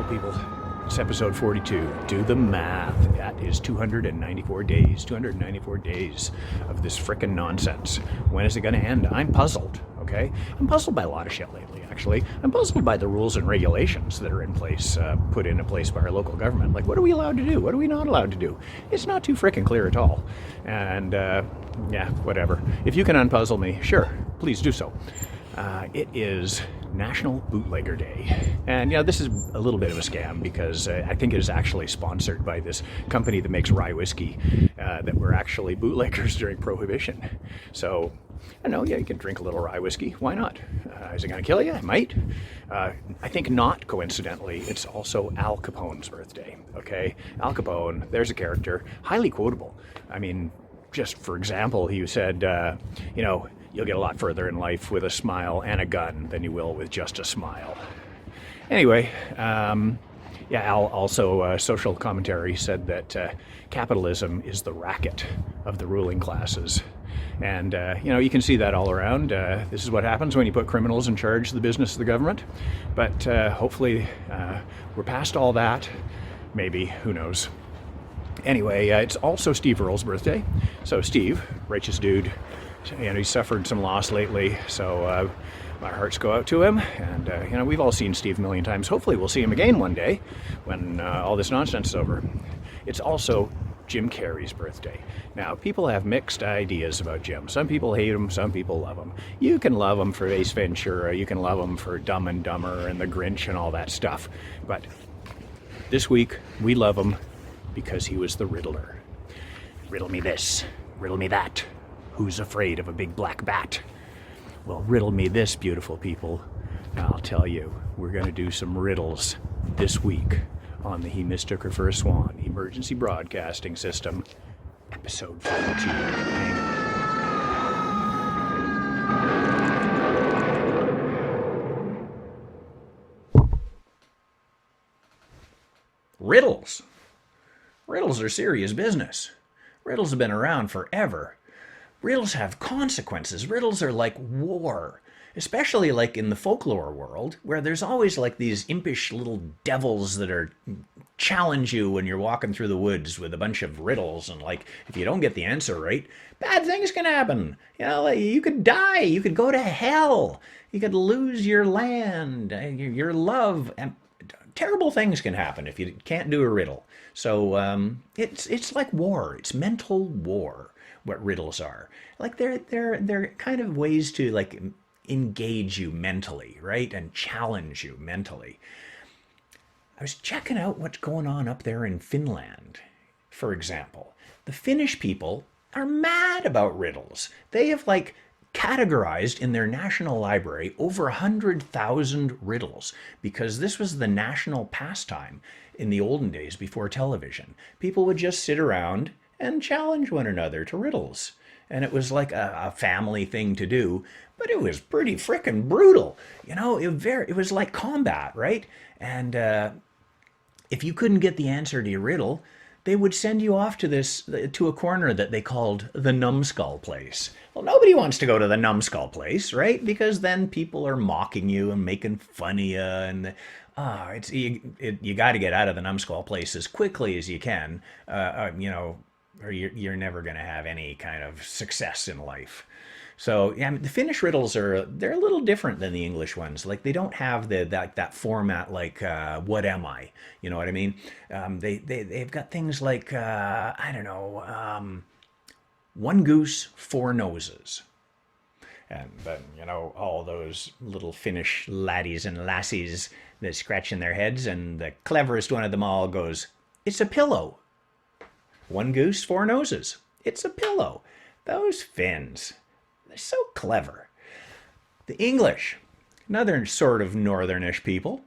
people. It's episode 42. Do the math. That is 294 days. 294 days of this frickin' nonsense. When is it going to end? I'm puzzled, okay? I'm puzzled by a lot of shit lately, actually. I'm puzzled by the rules and regulations that are in place, put into place by our local government. Like, what are we allowed to do? What are we not allowed to do? It's not too frickin' clear at all. And, yeah, whatever. If you can unpuzzle me, sure, please do so. It is National Bootlegger Day. And, yeah, this is a little bit of a scam because I think it is actually sponsored by this company that makes rye whiskey that were actually bootleggers during Prohibition. So, I know, yeah, you can drink a little rye whiskey. Why not? Is it going to kill you? It might. I think not, coincidentally. It's also El-Kabong's birthday, okay? El-Kabong, there's a character, highly quotable. I mean, just for example, he said, you'll get a lot further in life with a smile and a gun than you will with just a smile. Anyway, Al also, social commentary said that capitalism is the racket of the ruling classes. And, you can see that all around. This is what happens when you put criminals in charge of the business of the government. But hopefully we're past all that. Maybe, who knows. Anyway, it's also Steve Earle's birthday. So Steve, righteous dude, he suffered some loss lately, so my hearts go out to him. And, we've all seen Steve a million times. Hopefully we'll see him again one day when all this nonsense is over. It's also Jim Carrey's birthday. Now, people have mixed ideas about Jim. Some people hate him, some people love him. You can love him for Ace Ventura, you can love him for Dumb and Dumber and The Grinch and all that stuff. But this week, we love him because he was the Riddler. Riddle me this, riddle me that. Who's afraid of a big black bat? Well, riddle me this, beautiful people. I'll tell you, we're going to do some riddles this week on the He Mistook Her for a Swan Emergency Broadcasting System, episode 42. Hang on. Riddles. Riddles are serious business. Riddles have been around forever. Riddles have consequences. Riddles are like war, especially like in the folklore world, where there's always like these impish little devils that are challenge you when you're walking through the woods with a bunch of riddles, and like if you don't get the answer right, bad things can happen. Like, you could die, you could go to hell, you could lose your land, your love, and terrible things can happen if you can't do a riddle. So it's like war. It's mental war. What riddles are. Like they're kind of ways to like engage you mentally, right? And challenge you mentally. I was checking out what's going on up there in Finland, for example. The Finnish people are mad about riddles. They have like categorized in their national library over 100,000 riddles because this was the national pastime in the olden days before television. People would just sit around and challenge one another to riddles. And it was like a family thing to do, but it was pretty frickin' brutal. It was like combat, right? And if you couldn't get the answer to your riddle, they would send you off to a corner that they called the numbskull place. Well, nobody wants to go to the numbskull place, right? Because then people are mocking you and making fun of you, and you got to get out of the numbskull place as quickly as you can, or you're never going to have any kind of success in life. So, yeah, the Finnish riddles they're a little different than the English ones. Like, they don't have that format like, what am I? You know what I mean? They've got things like, one goose, four noses. And then, all those little Finnish laddies and lassies that scratching their heads, and the cleverest one of them all goes, it's a pillow. One goose, four noses. It's a pillow. Those Finns, they're so clever. The English, another sort of northernish people.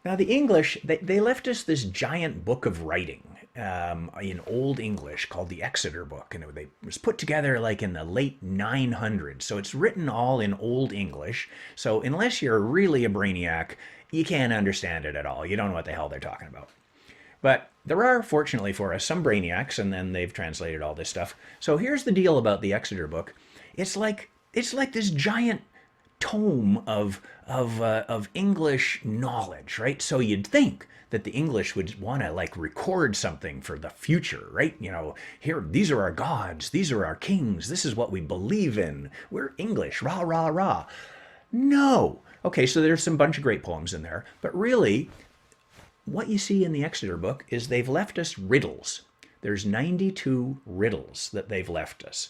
Now the English, they left us this giant book of writing in Old English called the Exeter Book. And it was put together like in the late 900s. So it's written all in Old English. So unless you're really a brainiac, you can't understand it at all. You don't know what the hell they're talking about. But there are, fortunately for us, some brainiacs, and then they've translated all this stuff. So here's the deal about the Exeter Book. It's like this giant tome of English knowledge, right? So you'd think that the English would want to like record something for the future, right? You know, here, these are our gods, these are our kings, this is what we believe in. We're English, rah, rah, rah. No. Okay, so there's some bunch of great poems in there, but really, what you see in the Exeter book is they've left us riddles. There's 92 riddles that they've left us.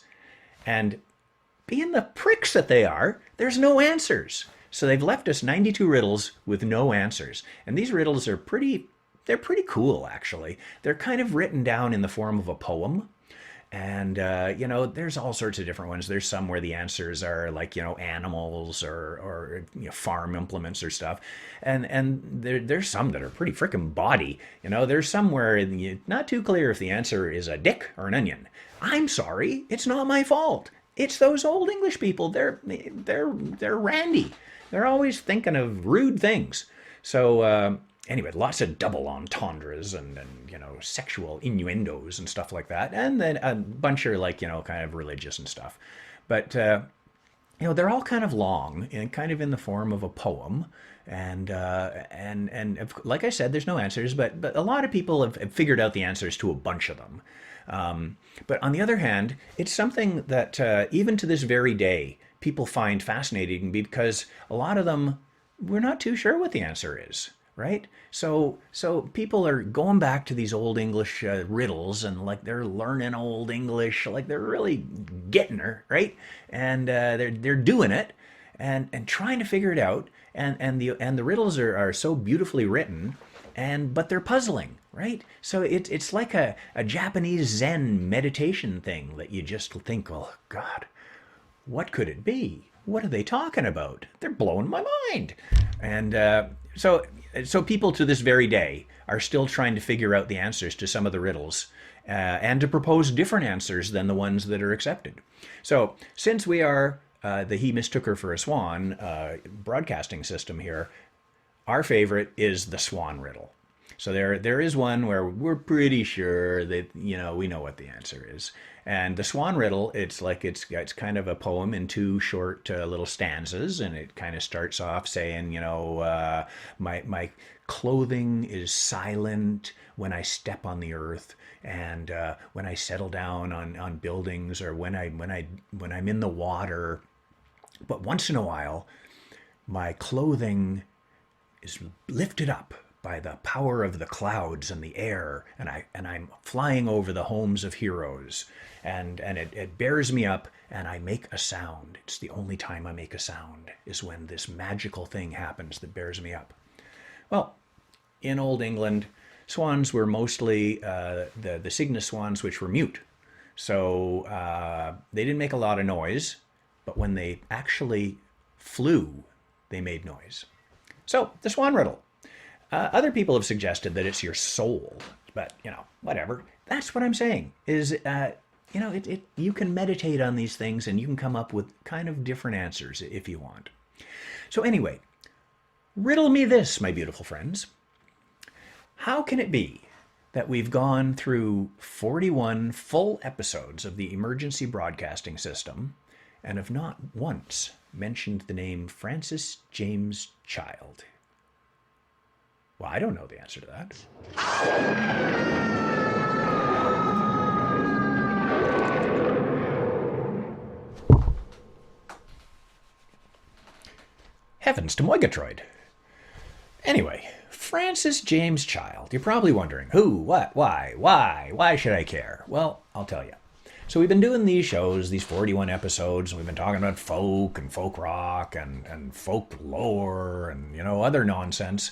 And being the pricks that they are, there's no answers. So they've left us 92 riddles with no answers. And these riddles are they're pretty cool, actually. They're kind of written down in the form of a poem. And, you know, there's all sorts of different ones. There's some where the answers are like, you know, animals or you know, farm implements or stuff. And there's some that are pretty freaking bawdy. You know, there's some where it's not too clear if the answer is a dick or an onion. I'm sorry, it's not my fault. It's those old English people. They're randy. They're always thinking of rude things. So anyway, lots of double entendres and you know, sexual innuendos and stuff like that, and then a bunch are like, you know, kind of religious and stuff. But you know, they're all kind of long and kind of in the form of a poem. And like I said, there's no answers, but a lot of people have figured out the answers to a bunch of them. But on the other hand, it's something that even to this very day, people find fascinating because a lot of them, we're not too sure what the answer is, right? So people are going back to these old English riddles and like they're learning old English, like they're really getting her, right? And they're doing it and trying to figure it out. And the riddles are so beautifully written, but they're puzzling, right? So it's like a Japanese Zen meditation thing that you just think, oh God, what could it be? What are they talking about? They're blowing my mind. And so people to this very day are still trying to figure out the answers to some of the riddles and to propose different answers than the ones that are accepted. So since we are the He Mistook Her for a Swan broadcasting system here, our favorite is the Swan riddle. So there is one where we're pretty sure that, you know, we know what the answer is. And the Swan riddle, it's kind of a poem in two short little stanzas, and it kind of starts off saying, you know, my clothing is silent when I step on the earth, and when I settle down on buildings, or when I'm in the water. But once in a while, my clothing is lifted up by the power of the clouds and the air, and I'm flying over the homes of heroes, and it bears me up, and I make a sound. It's the only time I make a sound is when this magical thing happens that bears me up. Well, in Old England, swans were mostly the Cygnus swans, which were mute. So they didn't make a lot of noise, but when they actually flew, they made noise. So the Swan riddle. Other people have suggested that it's your soul, but, you know, whatever. That's what I'm saying, is, you know, you can meditate on these things and you can come up with kind of different answers if you want. So anyway, riddle me this, my beautiful friends. How can it be that we've gone through 41 full episodes of the emergency broadcasting system and have not once mentioned the name Francis James Child? Well, I don't know the answer to that. Heavens to Moigatroid. Anyway, Francis James Child. You're probably wondering, who, what, why should I care? Well, I'll tell you. So we've been doing these shows, these 41 episodes, and we've been talking about folk and folk rock and folk lore and, you know, other nonsense.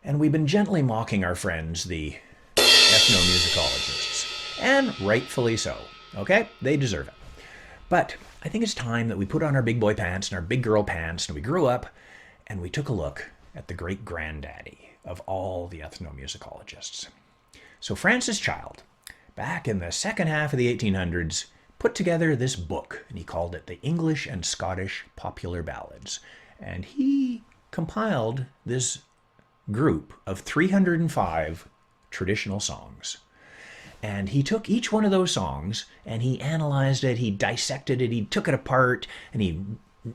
And we've been gently mocking our friends, the ethnomusicologists. And rightfully so. Okay? They deserve it. But I think it's time that we put on our big boy pants and our big girl pants, and we grew up and we took a look at the great granddaddy of all the ethnomusicologists. So Francis Child, back in the second half of the 1800s, put together this book, and he called it the English and Scottish Popular Ballads. And he compiled this group of 305 traditional songs. And he took each one of those songs and he analyzed it, he dissected it, he took it apart, and he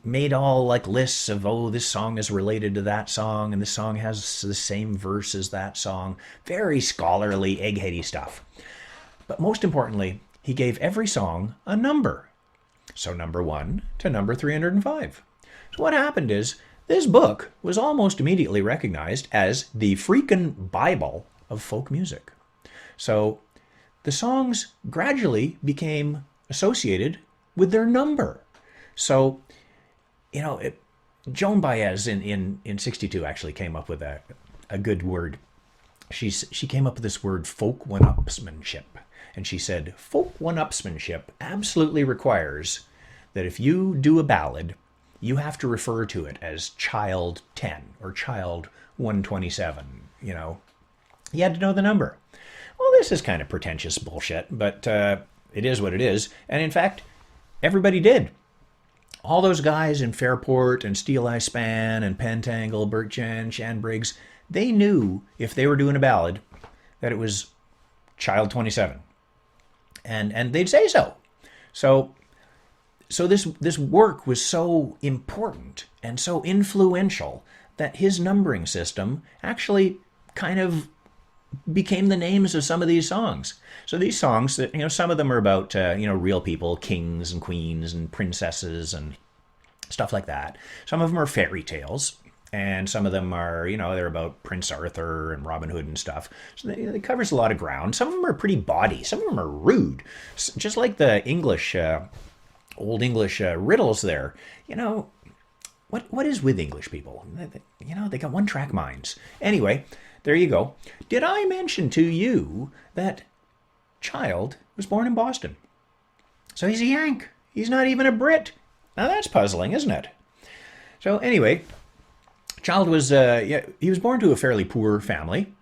made all like lists of, oh, this song is related to that song and this song has the same verse as that song. Very scholarly, eggheady stuff. But most importantly, he gave every song a number. So number 1 to number 305. So what happened is this book was almost immediately recognized as the freaking Bible of folk music. So the songs gradually became associated with their number. So, Joan Baez in 62 actually came up with a good word. She came up with this word, folk one-upsmanship. And she said, folk one-upsmanship absolutely requires that if you do a ballad, you have to refer to it as Child 10 or Child 127. You had to know the number. Well, this is kind of pretentious bullshit, but it is what it is. And in fact, everybody did. All those guys in Fairport and Steel Eye Span and Pentangle, Birchen, Shan Briggs, they knew if they were doing a ballad that it was Child 27. And they'd say so. So this work was so important and so influential that his numbering system actually kind of became the names of some of these songs. So these songs that, some of them are about, real people, kings and queens and princesses and stuff like that. Some of them are fairy tales. And some of them are, they're about Prince Arthur and Robin Hood and stuff. So it covers a lot of ground. Some of them are pretty bawdy. Some of them are rude. Just like the English, Old English riddles there. What is with English people? They got one-track minds. Anyway, there you go. Did I mention to you that Child was born in Boston? So he's a Yank. He's not even a Brit. Now that's puzzling, isn't it? So anyway, Child was, he was born to a fairly poor family.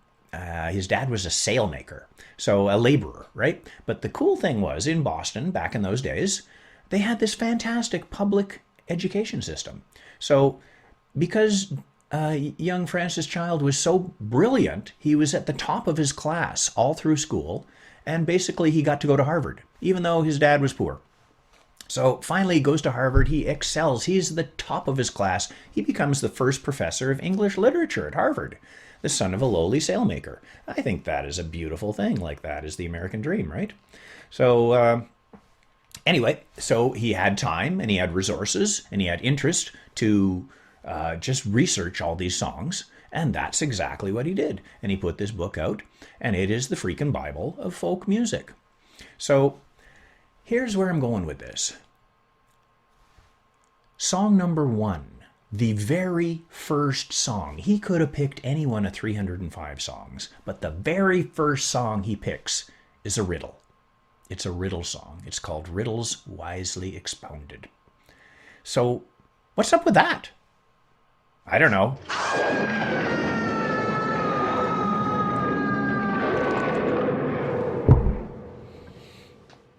His dad was a sailmaker, so a laborer, right? But the cool thing was, in Boston, back in those days, they had this fantastic public education system. So because young Francis Child was so brilliant, he was at the top of his class all through school, and basically he got to go to Harvard, even though his dad was poor. So finally he goes to Harvard, he excels, he's the top of his class. He becomes the first professor of English literature at Harvard, the son of a lowly sailmaker. I think that is a beautiful thing, like that is the American dream, right? So anyway, so he had time and he had resources and he had interest to just research all these songs, and that's exactly what he did. And he put this book out, and it is the freaking Bible of folk music. So here's where I'm going with this. Song number 1, the very first song. He could have picked any one of 305 songs, but the very first song he picks is a riddle. It's a riddle song. It's called Riddles Wisely Expounded. So what's up with that? I don't know.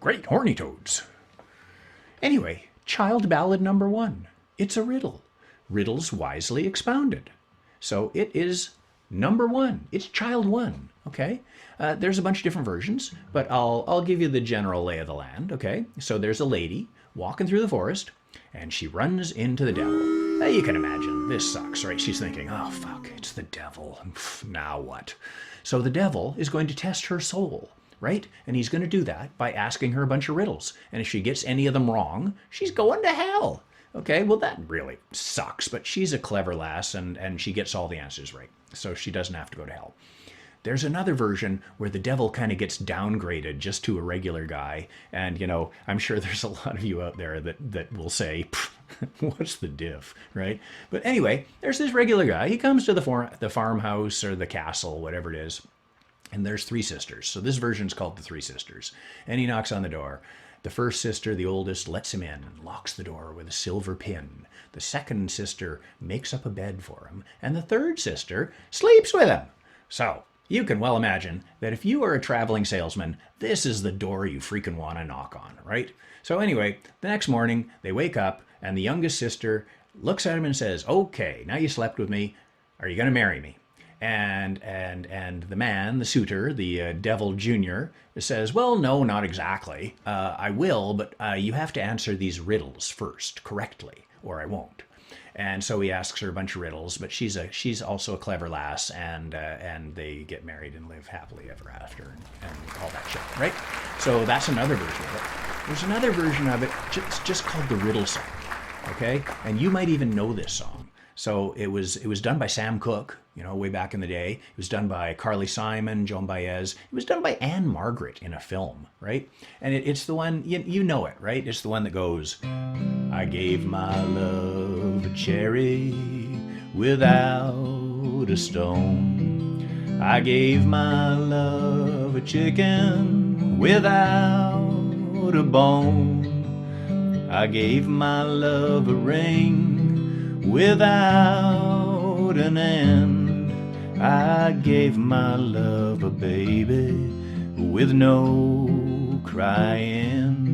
Great horny toads. Anyway, Child Ballad number 1. It's a riddle. Riddles Wisely Expounded. So it is number 1. It's Child 1, okay? There's a bunch of different versions, but I'll give you the general lay of the land, okay? So there's a lady walking through the forest, and she runs into the devil. Now you can imagine, this sucks, right? She's thinking, oh, fuck, it's the devil. Now what? So the devil is going to test her soul, right? And he's going to do that by asking her a bunch of riddles. And if she gets any of them wrong, she's going to hell. Okay, well, that really sucks, but she's a clever lass, and she gets all the answers right. So she doesn't have to go to hell. There's another version where the devil kind of gets downgraded just to a regular guy. And, I'm sure there's a lot of you out there that will say, what's the diff, right? But anyway, there's this regular guy. He comes to the farmhouse or the castle, whatever it is. And there's 3 sisters. So this version's called the 3 Sisters. And he knocks on the door. The first sister, the oldest, lets him in and locks the door with a silver pin. The second sister makes up a bed for him. And the third sister sleeps with him. So you can well imagine that if you are a traveling salesman, this is the door you freaking want to knock on, right? So anyway, the next morning, they wake up, and the youngest sister looks at him and says, okay, now you slept with me. Are you going to marry me? And the man, the suitor, the devil junior, says, well, no, not exactly. I will, but you have to answer these riddles first, correctly. or I won't. And so he asks her a bunch of riddles, but she's also a clever lass, and they get married and live happily ever after, and all that shit, right? So that's another version of it. There's another version of it just called the Riddle Song, okay? And you might even know this song. So it was done by Sam Cooke, way back in the day. It was done by Carly Simon, Joan Baez. It was done by Anne Margaret in a film, right? And it's the one, you know it, right? It's the one that goes, I gave my love a cherry without a stone. I gave my love a chicken without a bone. I gave my love a ring without an end. I gave my love a baby with no crying.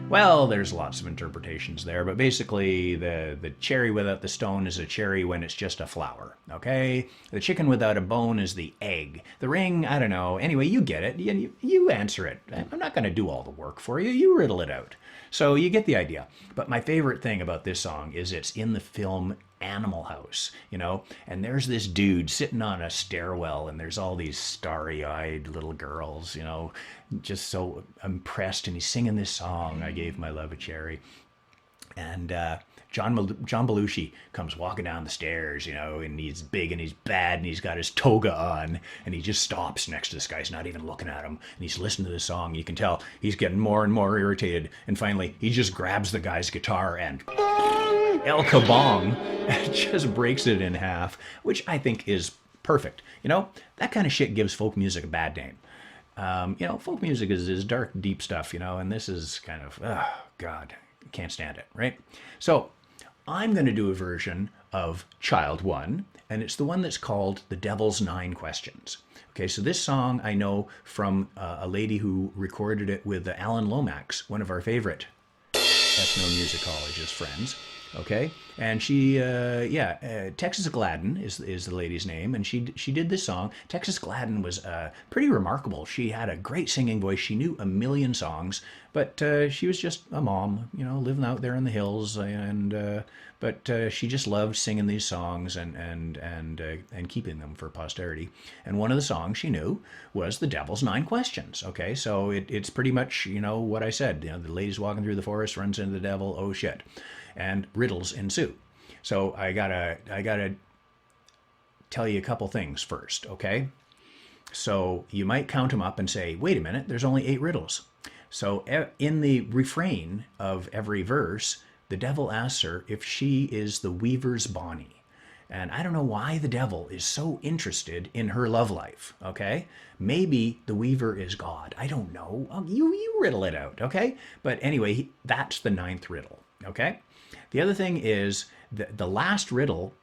Well, there's lots of interpretations there, but basically the cherry without the stone is a cherry when it's just a flower, okay? The chicken without a bone is the egg. The ring, I don't know. Anyway, you get it. You answer it. I'm not going to do all the work for you. You riddle it out. So you get the idea. But my favorite thing about this song is it's in the film Animal House, and there's this dude sitting on a stairwell, and there's all these starry-eyed little girls, just so impressed, and he's singing this song, I gave my love a cherry. And John Belushi comes walking down the stairs, and he's big and he's bad and he's got his toga on, and he just stops next to this guy. He's not even looking at him, and he's listening to the song. You can tell he's getting more and more irritated, and finally he just grabs the guy's guitar and El-Kabong just breaks it in half, which I think is perfect. That kind of shit gives folk music a bad name. Folk music is dark, deep stuff, and this is kind of, oh, God, can't stand it, right? So I'm going to do a version of Child 1, and it's the one that's called The Devil's 9 Questions. Okay, so this song I know from a lady who recorded it with Alan Lomax, one of our favorite ethnomusicologists friends. Okay, and she, Texas Gladden is the lady's name, and she did this song. Texas Gladden was pretty remarkable. She had a great singing voice. She knew a million songs, but she was just a mom, living out there in the hills, but she just loved singing these songs and keeping them for posterity. And one of the songs she knew was The Devil's 9 Questions. Okay, so it's pretty much what I said. The lady's walking through the forest, runs into the devil. Oh shit. And riddles ensue. So I gotta tell you a couple things first, okay? So you might count them up and say, wait a minute, there's only 8 riddles. So in the refrain of every verse, the devil asks her if she is the weaver's Bonnie. And I don't know why the devil is so interested in her love life, okay? Maybe the weaver is God. I don't know. You riddle it out, okay? But anyway, that's the 9th riddle, okay? The other thing is the last riddle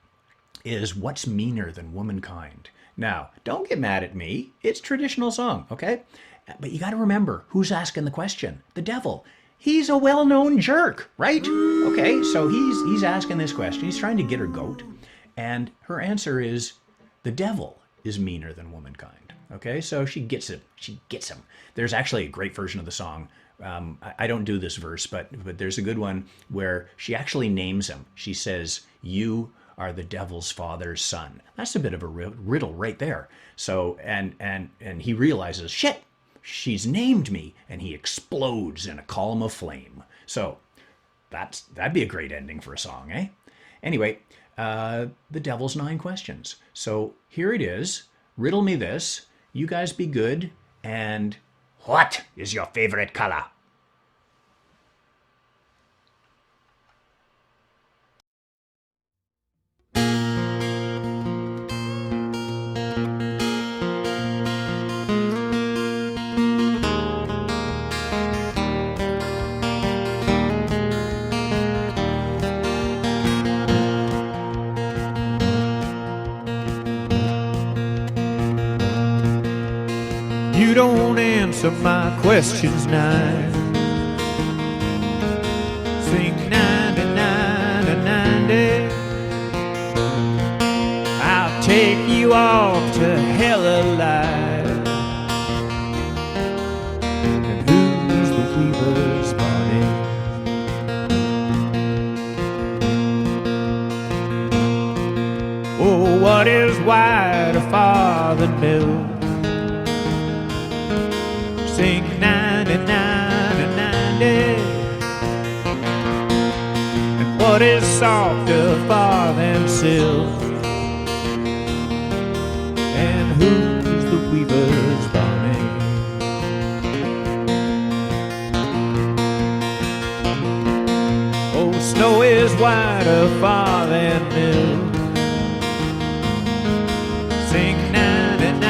is what's meaner than womankind. Now, don't get mad at me. It's traditional song, okay? But you got to remember who's asking the question. The devil. He's a well-known jerk, right? Okay, so he's asking this question. He's trying to get her goat. And her answer is the devil is meaner than womankind. Okay, so she gets him. She gets him. There's actually a great version of the song. I don't do this verse, but there's a good one where she actually names him. She says, "You are the devil's father's son." That's a bit of a riddle right there. So and he realizes, shit, she's named me, and he explodes in a column of flame. So that'd be a great ending for a song, eh? Anyway, the devil's 9 questions. So here it is. Riddle me this. You guys be good. And what is your favorite color? You don't answer my questions, 9. Sing 99 to 90. I'll take you off to hell alive. And who's the weaver's Bonnie? what is softer far than silk? And who's the weaver's bonnet? Oh, snow is whiter far than milk. Sing 99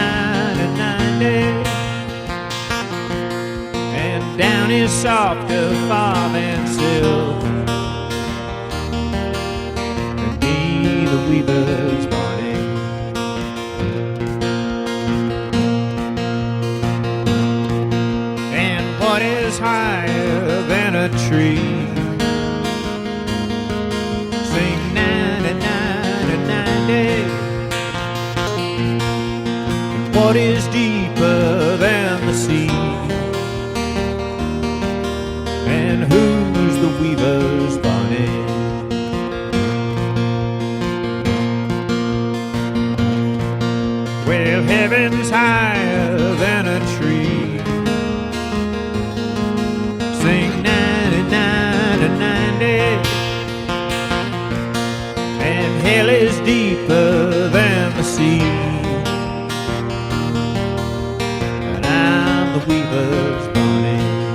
and down is softer far than silk. And be the weaver's bonnet. And what is higher than a tree? Sing 99 what is deeper than the sea? And who's the weaver's bonnet? Well, heaven's higher than a tree. Sing 99 and hell is deeper than the sea. Weaver's bonnet.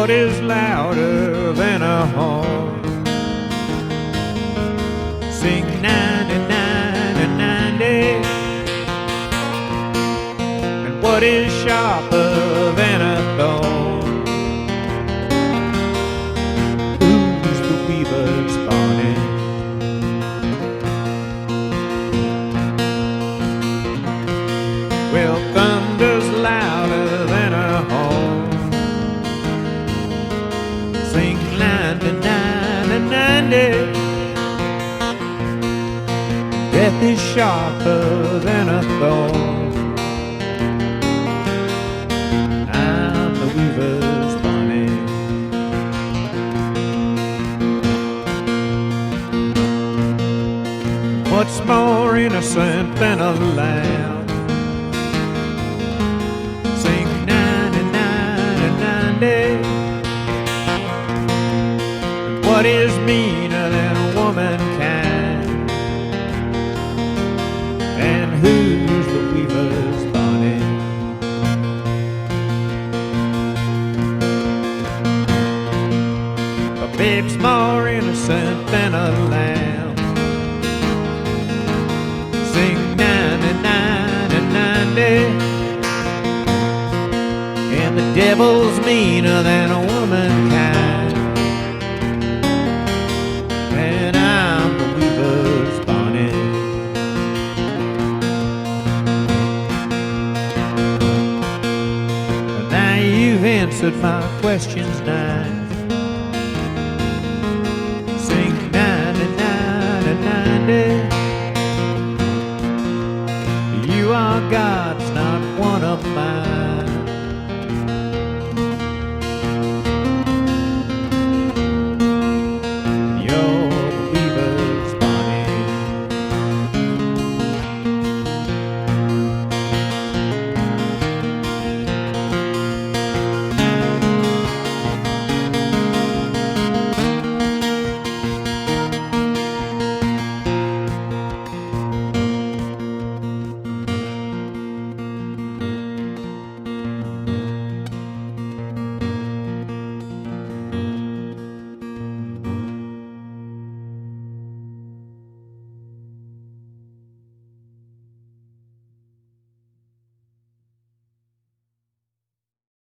What is louder than a horn? Sing 99 and what is sharper than a thorn? Who's the weaver's bonnet? Well, thunder's louder than a horn. Sing 99 death is sharper than a thorn. I'm the weaver's bonnet. What's more innocent than a lamb? Sing 99 what is meaner than womankind? And who's the weaver's bonnet? A babe's more innocent than a lamb. Sing 99 and the devil's meaner than a womankind. Answered my questions now. Sing 99 you are God's, not one of mine.